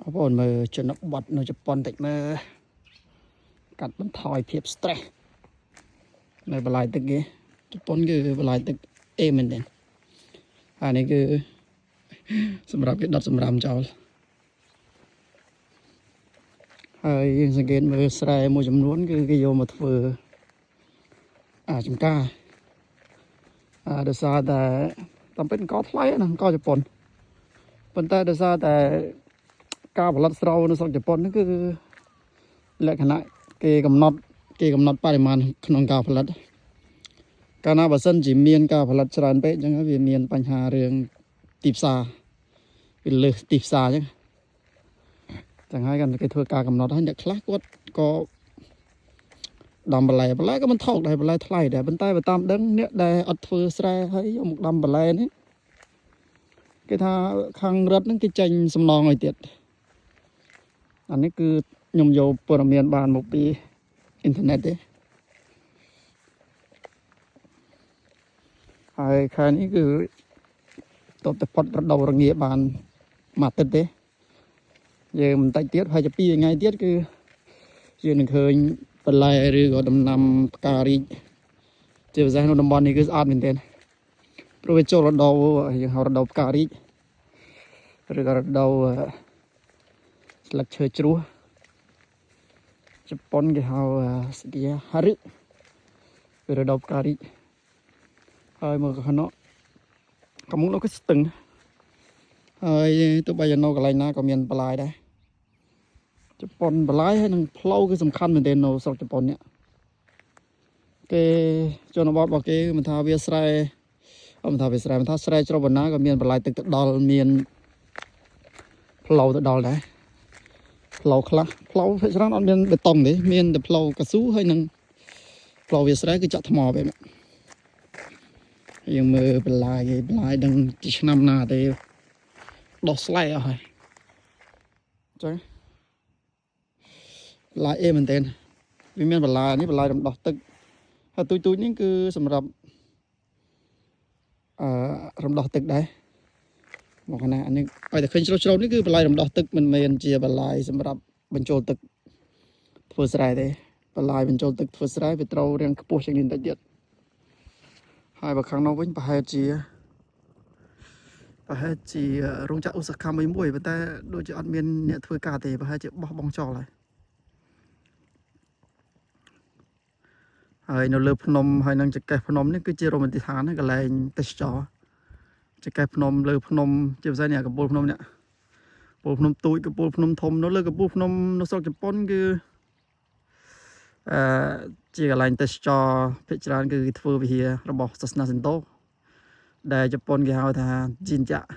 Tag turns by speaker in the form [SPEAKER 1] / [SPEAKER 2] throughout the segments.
[SPEAKER 1] បងប្អូនមើលជនបទនៅជប៉ុនតិចមើលកាត់បន្ថយភាព stress នៅបន្លាយទឹកគេជប៉ុនគឺបន្លាយទឹកអេមែនទេអានេះគឺសម្រាប់គេដុតសម្រាមចោលហើយយើងសង្កេតមើលស្រែមួយចំនួនគឺគេយកមកធ្វើចំការដោយសារតែតាមពិតអង្គថ្លៃណាអង្គជប៉ុនប៉ុន្តែដោយសារតែការផលិតស្រូវនៅស្រុកជប៉ុនហ្នឹងគឺលក្ខណៈគេកំណត់បរិមាណក្នុងការផលិតកាលណាបើសិនជាមានការផលិតច្រើនពេកអញ្ចឹងវាមានបញ្ហារឿងទីផ្សារវាលើសទីផ្សារអញ្ចឹងហើយគាត់គេធ្វើការកំណត់ហើយអ្នកខ្លះគាត់ក៏ដាំបន្លែក៏មិនថោកដែរបន្លែថ្លៃដែរប៉ុន្តែបើតាមដឹងអ្នកដែលអត់ធ្វើស្រែហើយយកមកដាំបន្លែនេះគេថាខាងរដ្ឋហ្នឹងគេចេញសំណងឲ្យទៀតអានេះគឺខ្ញុំយកព័ត៌មានបានមកពីអ៊ីនធឺណិតទេហើយខែនេះគឺតបតែផុតរដូវរងាបានមួយអាទិត្យទេយើងបន្តិចទៀតហើយ2ថ្ងៃទៀតគឺយើងនឹងឃើញបន្លែឬក៏ដំណាំផ្ការីកជាពិសេសនៅតំបន់នេះគឺស្អាតមែនទែនព្រោះវាចូលរដូវយើងហៅរដូវផ្ការីកឬក៏រដូវស្លឹកឈើជ្រោះជប៉ុនគេហៅស្គីហារុគឺរដូវផ្ការីកហើយមកខាងនោះកំមុំនោះគឺស្ទឹងហើយទោះបីយ៉ាងនៅកន្លែងណាក៏មានបន្លែដែរជប៉ុនបន្លែហើយនឹងផ្លូវគឺសំខាន់មែនទែននៅស្រុកជប៉ុននេះគេជនបទរបស់គេមិនថាវាស្រែមិនថាស្រែជ្រៅបណ្ណាក៏មានបន្លែទឹកទៅដល់មានផ្លូវទៅដល់ដែរផ្លូវខ្លះផ្លូវភាគច្រើនអត់មានបេតុងទេមានតែផ្លូវកៅស៊ូហើយនឹងផ្លូវវាស្រែគឺចាក់ថ្មបែបនេះយើងមើលបន្លែដឹងជាឆ្នាំណាទេដោះស្លែកអស់ហើយចឹងបន្លែអេមែនទែនវាមានបន្លែនេះបន្លែរំដោះទឹកហើយទូចនេះគឺសម្រាប់រំដោះទឹកដែរមកខាងណាអានេះឲ្យតែឃើញជ្រៅនេះគឺបន្លែរំដោះទឹកមិនមែនជាបន្លែសម្រាប់បញ្ចូលទឹកធ្វើស្រែទេបន្លែបញ្ចូលទឹកធ្វើស្រែវាត្រូវរាងខ្ពស់ជាងនេះបន្តិចទៀតហើយបើខាងនោះវិញប្រហែលជារោងចក្រឧស្សាហកម្មមួយប៉ុន្តែដូចជាអត់មានអ្នកធ្វើការទេប្រហែលជាបោះបង់ចោលហើយនៅលើភ្នំហើយនឹងចង្កេះភ្នំនេះគឺជារមណីយដ្ឋានកន្លែងទេសចរចង្កេះភ្នំលើភ្នំជាពិសេសនេះកំពូលភ្នំនេះកំពូលភ្នំទូចកំពូលភ្នំធំនៅលើកំពូលភ្នំនៅស្រុកជប៉ុនគឺជាកន្លែងទេសចរភាគច្រើនគឺធ្វើវិហាររបស់សាសនាសិនតូដែលជប៉ុនគេហៅថាជីនចាក់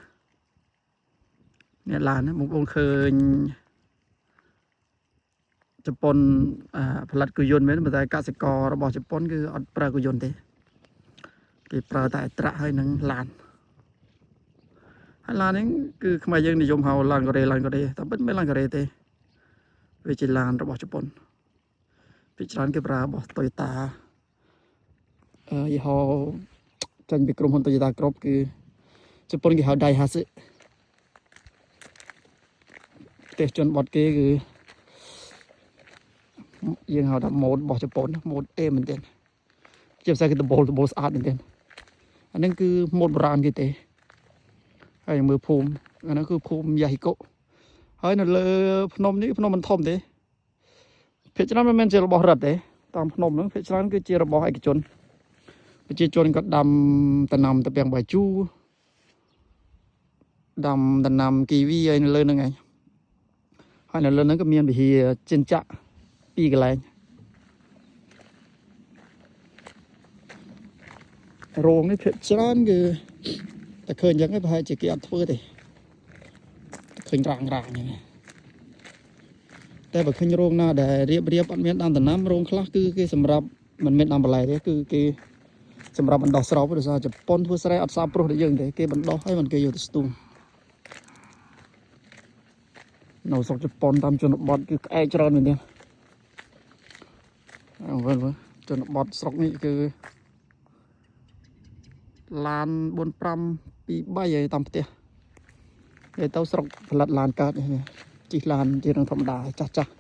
[SPEAKER 1] អ្នកឡានណាបងប្អូនឃើញជប៉ុនផលិតគោយន្តមែនប៉ុន្តែកសិកររបស់ជប៉ុនគឺអត់ប្រើគោយន្តទេគេប្រើតែអត្រាក់ហើយនឹងឡានហើយឡាននេះគឺខ្មែរយើងនិយមហៅឡានកូរ៉េតែពិតមិនមែនឡានកូរ៉េទេវាជាឡានរបស់ជប៉ុនពីច្រើនគេប្រើរបស់ Toyota យីហោចេញពីក្រុមហ៊ុន Toyota គ្រប់គឺជប៉ុនគេហៅ Daihatsu ប្រទេសជនបទគេគឺយើងហៅថាម៉ូដរបស់ជប៉ុនម៉ូដអេមែនទេជាពិសេសគឺដបូលស្អាតមែនទេអានេះគឺម៉ូដបុរាណគេទេហើយមើលភូមិអានោះគឺភូមិយ៉ាហិកុហើយនៅលើភ្នំនេះភ្នំមិនធំទេភាគច្រើនមិនមែនជារបស់រដ្ឋទេតាមភ្នំហ្នឹងភាគច្រើនគឺជារបស់ឯកជនប្រជាជនគាត់ដាំដំណាំតាពាំងបាយជូរដាំដំណាំគីវីហើយនៅលើហ្នឹងឯងហើយនៅលើហ្នឹងក៏មានវិហារចិញ្ចាក់2កន្លែងរោងនេះភាគច្រើនគឺតែឃើញអញ្ចឹងឯងប្រហែលជាគេអត់ធ្វើទេឃើញរាងអញ្ចឹងតែបើឃើញរោងណាដែលរៀបអត់មានដាំដំណាំរោងខ្លះគឺគេសម្រាប់មិនមែនដាំបន្លែទេគឺគេសម្រាប់បណ្ដោះស្រោបដោយសារជប៉ុនធ្វើស្រែអត់សាបព្រោះដូចយើងទេគេបណ្ដោះហើយមិនគេយកទៅស្ទូងនៅស្រុកជប៉ុនតាមជនបទគឺក្អែកច្រើនមែនទេមើលជនបទស្រុកនេះគឺឡាន4 5 2 3ហើយតាមផ្ទះនិយាយទៅស្រុកផលិតឡានកើតនេះ ជីឡានជារឿងធម្មតាចាស់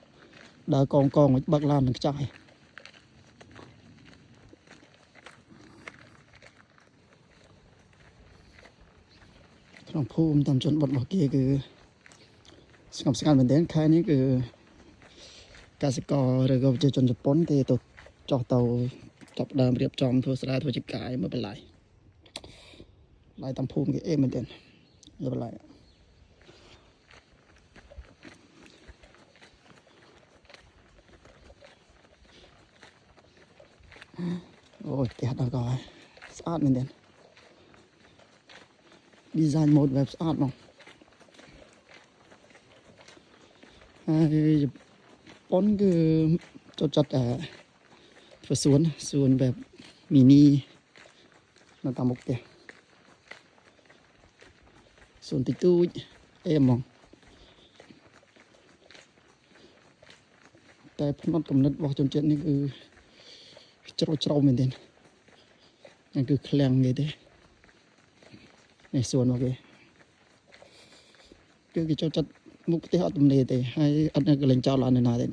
[SPEAKER 1] ដើរកងបើកឡាននឹងខ្ចាយក្នុងភូមិតាមជនបទរបស់គេគឺស្ងប់ស្ងាត់មែនទែនខែនេះគឺកសិករឬក៏ប្រជាជនជប៉ុនគេទៅចោះទៅចាប់ដើមរៀបចំធ្វើស្រែធ្វើចកាយមើលបន្លែតាមភូមិគេអេមែនទែនមើលបន្លែអូយផ្ទះដល់ក៏ស្អាតមែនទែន design mode web ស្អាតមកហើយប៉ុនគឺចូលចិត្តធ្វើសួនបែបមីនីនៅតាមមុខផ្ទះសួនតិចតួចអេហ្មងតែផ្នត់គំនិតរបស់ជនជាតិនេះគឺច្រៅមែនទេហ្នឹងគឺឃ្លាំងគេទេនេះសួនមកគេគឺចូលចិត្តមុខផ្ទះអត់ទំនេរទេហើយអត់នៅកន្លែងចោលឡើយនៅណាទេ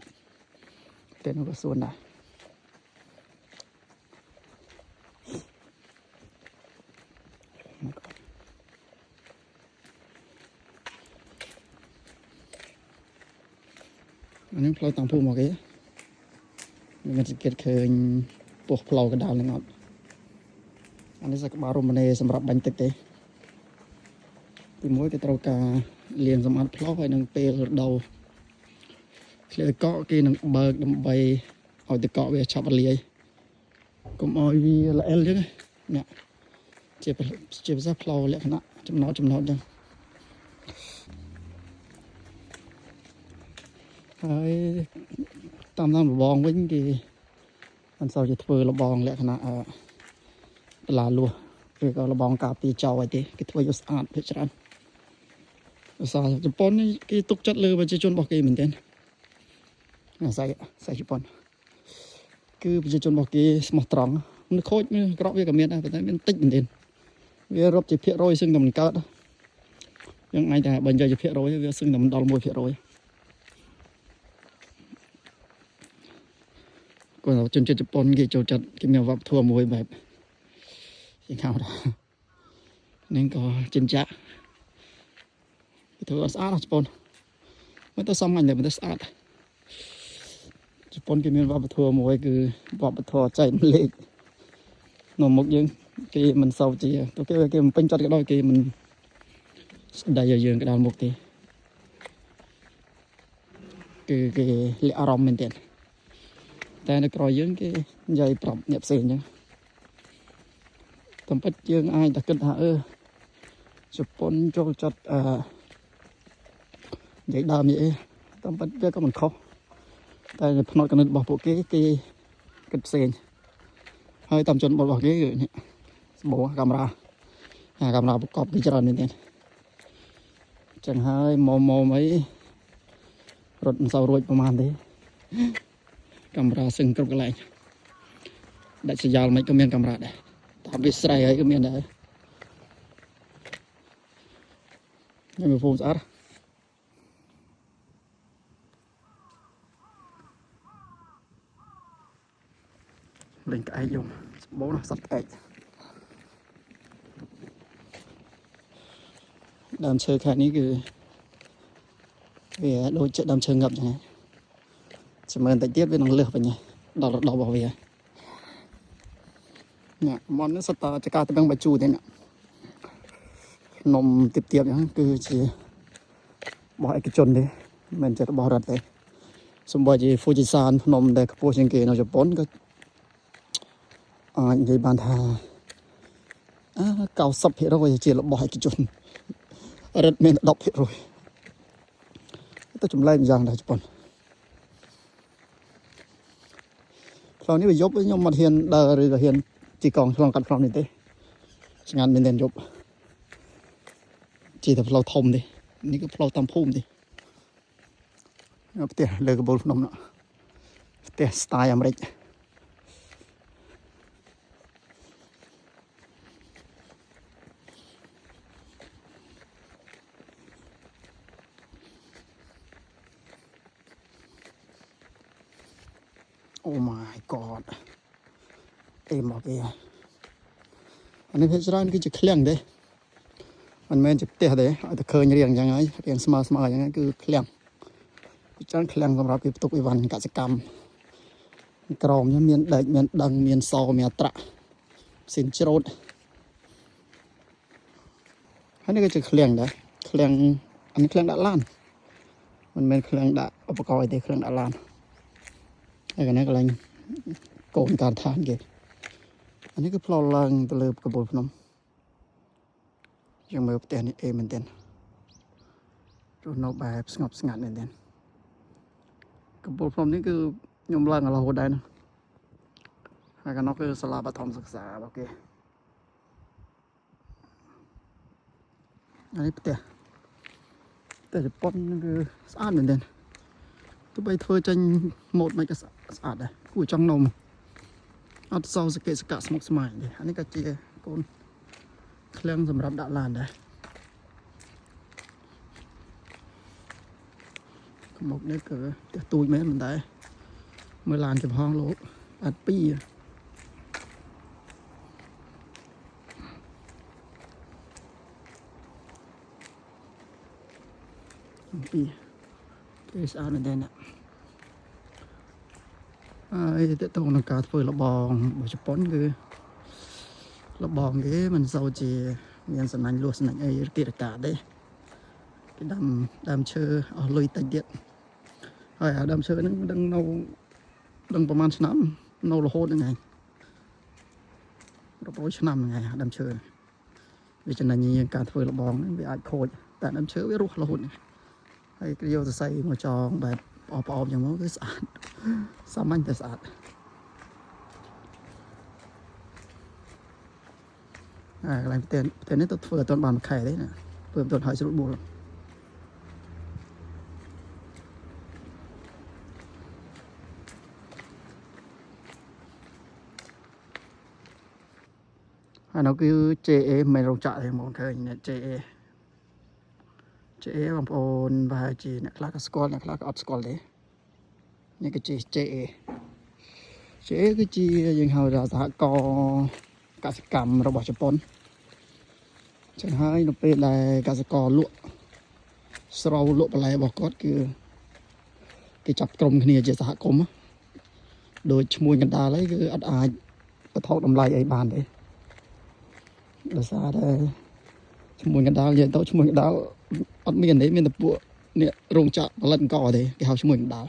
[SPEAKER 1] តែនៅក៏សួនដែរនេះផ្លូវតាមភូមិមកគេមិនសង្កេតឃើញពោះផ្លូវកណ្ដាលនឹងអត់អានេះសក្បាលរមណីសម្រាប់បាញ់ទឹកទេទីមួយគេត្រូវការលាងសម្អាតផ្លូវហើយនឹងពេលរដូវឃ្លាកកគេនឹងបើកដើម្បីឲ្យទឹកកកវាឆាប់រលាយកុំឲ្យវាល្អិលចឹងនេះជាភាសាផ្លូវលក្ខណៈចំណោតចឹងហើយតាមលបងវិញគេមិនសូវជាធ្វើលបងលក្ខណៈបន្លាលួសឬក៏លបងការពារចោលអីទេគេធ្វើឲ្យស្អាតភាគច្រើនភាសាជប៉ុននេះគេទុកចិត្តលើប្រជាជនរបស់គេមែនទែនសាយជប៉ុនគឺប្រជាជនរបស់គេស្មោះត្រង់នៅខូចមានក្រក់វាក៏មានដែរប៉ុន្តែមានតិចមែនទែនវារាប់ជាភាគរយសឹងតែមិនកើតយ៉ាងឯងតែបើនិយាយជាភាគរយវាសឹងតែមិនដល់ 1% គាត់ជនជាតិជប៉ុនគេចូលចិត្តគេមានវប្បធម៌មួយបែបគេហៅថានឹងក៏ចិញ្ចាក់គេធ្វើស្អាតណាស់ជប៉ុនមិនទៅសមអញតែមិនទៅស្អាតជប៉ុនគេមានវប្បធម៌មួយគឺវប្បធម៌ចែកម្លែកនៅមុខយើងគេមិនសូវជាទៅគេមិនពេញចិត្តក៏ដោយគេមិនស្ដីឲ្យយើងក្តារមុខទេគឺគេលាក់អារម្មណ៍មែនទេតែនៅក្រោយយើងគេនិយាយប្រាប់អ្នកផ្សេងអញ្ចឹងតាមពិតយើងអាចតែគិតថាជប៉ុនចូលចិត្តនិយាយដើមនិយាយតាមពិតវាក៏មិនខុសតែផ្នត់គំនិតរបស់ពួកគេគិតផ្សេងហើយតាមជនបទរបស់គេគឺនេះសម្បូរកាមេរ៉ាប្រកបពីច្រើនមែនទេអញ្ចឹងហើយម៉មអីរត់មិនសូវរួចប្រហែលទេកាមេរ៉ាសឹងគ្រប់កន្លែងដាច់ស្រយាលមិនក៏មានកាមេរ៉ាដែរតាមវាស្រ័យហើយក៏មានដែរនេះមើលហ្វូមស្អាតលេងក្អែកយំសម្បូរណាស់សត្វក្អែកដើមឈើខែនេះគឺវាដូចជាដើមឈើងឹបចឹងហ្នឹងចាំមើលបន្តិចទៀតវានឹងលឺវិញដល់រដូវរបស់វានេះមកនេះសុទ្ធតែចកាត្បឹងបាជូទេនេះនំទៀបចឹងគឺជារបស់ឯកជនទេមិនមែនជារបស់រដ្ឋទេសូម្បីជា Fujisan ភ្នំដែលខ្ពស់ជាងគេនៅជប៉ុនក៏អាចនិយាយបានថា90% ជារបស់ឯកជនរដ្ឋមាន 10% ទៅចម្លែកយ៉ាងដែរជប៉ុនផ្លូវនេះវាយប់ខ្ញុំមិនហ៊ានដើរឬក៏ហ៊ានជិះកង់ឆ្លងកាត់ផ្លូវនេះទេឆ្ងាយមែនទែនយប់ជិះតែផ្លូវធំទេនេះគឺផ្លូវតាមភូមិទេផ្ទះលើកបូលភ្នំនោះផ្ទះស្ទាយអាមេរិក Oh my god เต็มบอกเลยอันนี้เพชรร้านคือจะเคลื่องเด้มันไม่จะเตะเด้แต่เคยเรียงยังไงเรียงสมาร์ยังไงคือเคลื่องจ้างเคลื่องสำหรับกิจตุกอีวันกิจกรรมกรอมเนี่ยมีเด็กมีดังมีซอมีตระสินจรดอันนี้ก็จะเคลื่องเด้เคลื่องอันนี้เคลื่องด้านล่างมันเป็นเครื่องดัดอุปกรณ์ที่เครื่องดัดลานไอ้กันนี้ก็เลยโกนการทานเกอันนี้ก็พลอลังตะเลิบกระบอกพนมยังไม่เตียนนี่เหมือนเตียนรูนกแบบสงบสงัดเหมือนเตียนกระบอกพนมนี่คือยมลังเราโหดได้นะไอ้กันนี้คือสลาปฐมศึกษาโอเคอันนี้เตียแต่จะป้อนคือสะอาดเหมือนเดิมตัวใบเธอจะหมดมันก็สะอาดเลยกูจังนมเอาเสาสเกตสกัดสมุกสมัยเลยอันนี้ก็เจียโกนเครื่องสำหรับดัดลานได้ขมกนี่เกิดจะตูดแม่มันได้เมื่อลานจะพ้องโลกอัดปีปีเกสอาร์นั่นเองนะไอ้ตรงนักการเปิดระบองบริษัทคือระบองนี้มันเศร้าจีมีอันสนันลวดสนันไอ้กิจการได้cái đam chơi ở lối tây điện hay đam chơi nó đang nâu đangประมาณnăm nâu là hôn này nó bối năm ngày đam chơi vì cho nên như cả thời là bóng bị ai khôi tại đam chơi với ruột là hôn hay cái điều xây mà cho bài ọp như mỗi cái sạt sao anh ta sạt làm tiền này tôi vừa toàn bàn khải đấy nè vừa toàn hỏi sự buồn nó cứ chế mày rong chạy thì một thời này chế bằng ôn và chỉ là class school là class art school đấy những cái chế cái chi dừng hầu ra xã co cả sự cầm rồi bỏ chụp pon chẳng hai nó về là cả sự co lụa sau lụa lại bỏ cốt cái chập crom cái này chỉ xã crom á đôi mùi người ta lấy cái ăn ai cái thóc đầm lại ấy bàn đấy là sao đây mùi người ta liền tao mùi người ta ăn miền đấy miền tập bộ nè rong chợ lần cò đấy cái hào mùi người ta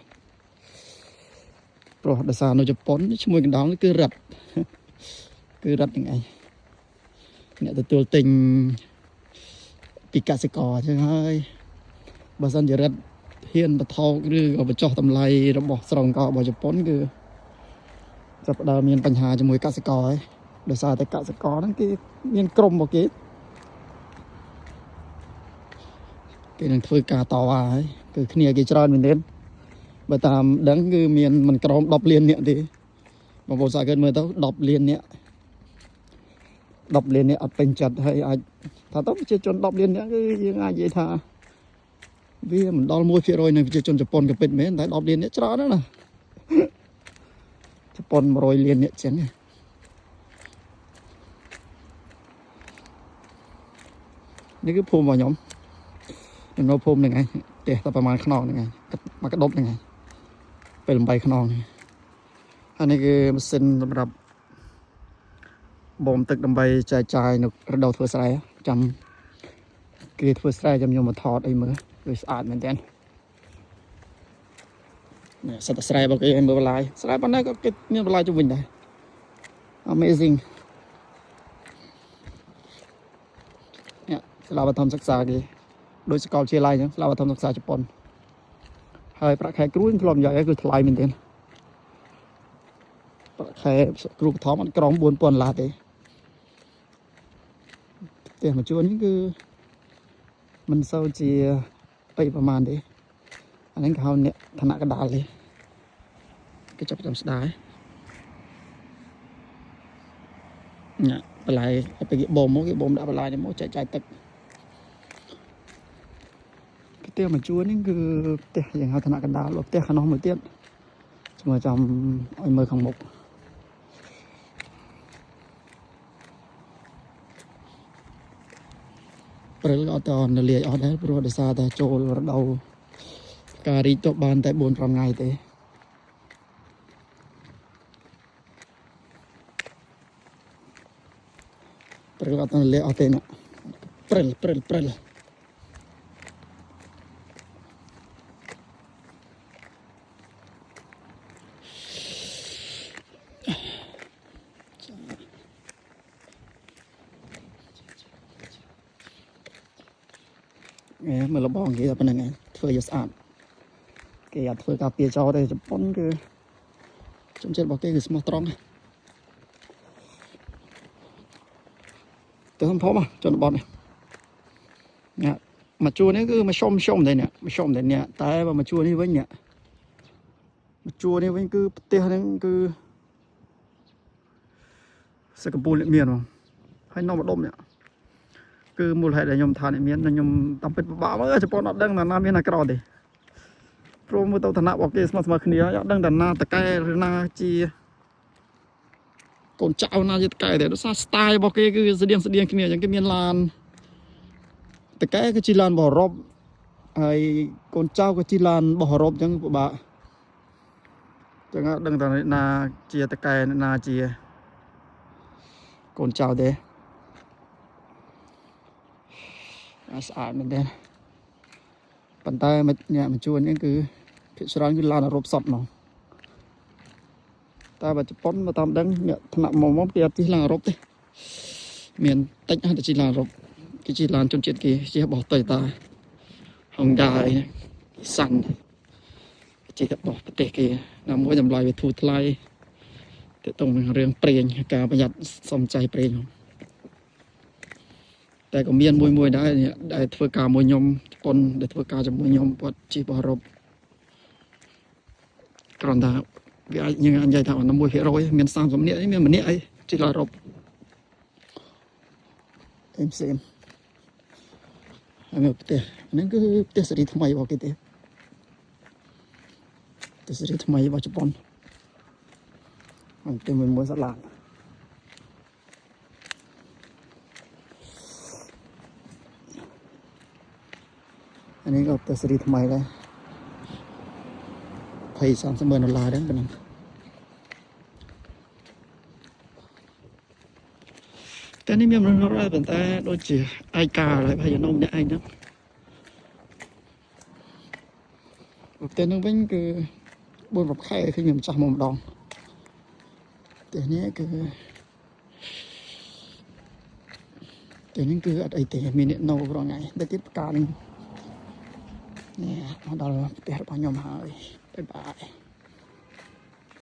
[SPEAKER 1] rồi là sao nó chụp pon mùi người ta nó cứ rập như này nè từ tình bị cả sẽ cò chứ hơi bà dân giờ rất hiền bà thâu cứ ở bà cho tầm lầy rồi bỏ sòng cò bỏ chụp pon cứ chụp đào miền Pành Hà cho mùi cả sẽ cò ấy để sao tại cả sẽ có nó cái miền crom một cái này thôi cả tàu ấy từ khi này cái tròn mình đến bà tạm đáng cứ miền mình crom đọc liền nhẹ thì mà bộ sao gần mới tao đọc liền nhẹ ở bên chặt hay ai thà tóc chưa chọn đọc liền nhẹ cái ai vậy thà vì mình đo mua phía rồi này chưa chọn Japan cái bên mấy tại đọc liền nhẹ tròn đó nè Japan rồi liền nhẹ chén nàyนี่คือภูมิบ่ยอมเป็นว่าภูมิยังไงเดี๋ยวประมาณขนองยังไงมากระดบยังไงเป็นใบขนองอันนี้คือมันเป็นสำหรับบ่มตึกดำใบใจนกระดาษเฟื่อสไลจำกรีดเฟื่อสไลจำยมมาทอดไอ้มือคือสะอาดเหมือนกันเนี่ยสัตว์สไลบอกไอ้มือลายสไลปันได้ก็เก็บเนี่ยลายจะวิ่งได้ amazingเราไปทำศึกษาดีโดยสกอลเชียร์ไลน์เราไปทำศึกษาญี่ปุ่นให้ประแขกกรุ๊นพร้อมใหญ่ก็คือทลายเหมือนเดิมประแขกกรุ๊ปท้องมันกรองบวนปนลาเตะแต่มาชวนนี่คือมันเศร้าเจียไปประมาณนี้อันนั้นเขาเนี่ยถนัดกระดาษเลยก็จะไปทำสไตล์เนี่ยปลายไปเก็บบอมได้ปลายเนี่ยโมใจตึกเตี้ยมาชวนนี่คือเตี้ยอย่างเขาถนัดกันดาวหลบเตี้ยขนมเหมือนเตี้ย mà trong ôi mơ không mục rồi ở tòn là liệt ở đấy rồi để xa ta trôi vào đầu cà đi chụp bàn tại 400 ngày thế rồi ở tòn liệt ở tên ạ prel nghe mà là bong kia bên này thôi giờ sẵn cái thôi cà phê cho đây chụp bón cái trong trên bảo cái smart strong từ hôm phó mà cho nó bón này nè mà chua này cứ mà xôm đây nè mà xôm đây nè tại mà chua này với nè mà chua này với cứ tiêu này cứ sẽ cầm bùn lại miền không hay nó mà đôm nè cứ một hệ để nhom thàn lại miền là nhom tắm bít bão mới cho bọn nó đăng là nam miền này cái đó thì pro mua tàu thằng nào bảo cái smart kia đăng đàn na tờ cây na chi còn cháu na chi cây để nó sa style bảo cái sự điên kia những cái miền lan tờ cây cái chi lan bỏ rộp hay con cháu cái chi lan bỏ rộp chẳng của bà chẳng hạn đừng thằng na chia tờ cây na chia con cháu đấy sạch mình đây bàn tay mình nhà mình chua những cứ cái sợi cứ lan ở rộp sọt nó ta bà chụp bón mà tạm đắng nhận thằng nào mỏng kia chỉ là rộp đấy miền tách hay là chỉ là rộp cái chỉ lan trong chuyện kia chỉ bỏ tay ta hồng đài săn chỉ tập bỏ tệ kia nằm mỗi dầm lại về thu thay để tông riêng prey cả bây giờ xong chạy preyแต่ก็เมียนมวยได้เนี่ยได้ធ្វើការមួយខ្ញុំប៉ុនได้ធ្វើការជាមួយខ្ញុំគាត់ជីបរ៉ុបគ្រាន់តែវាអាចយើងអាចនិយាយថា1%មាន30នាក់មានម្នាក់អីជីឡារ៉ុបអេមសេមហើយផ្ទះហ្នឹងគឺផ្ទះសេរីថ្មីរបស់គេទេផ្ទះសេរីថ្មីរបស់ជប៉ុនហើយផ្ទះមួយសាឡាอันนี้ก็ตัวสรีทำไมได้ไพ่$30,000ได้เป็นแต่นี่มีมันอะไรเป็นแต่โดยจีไอกาอะไรพายนมเนี่ยไอนะแต่นึกว่าคือบนแบบไข่คือมีมันจับมุมดองแต่นี้คือแต่นี่คือไอเตะมีเนี่ยโน่รอไงได้ติดการnè, đó là cái hộp nhỏ mà bye bye.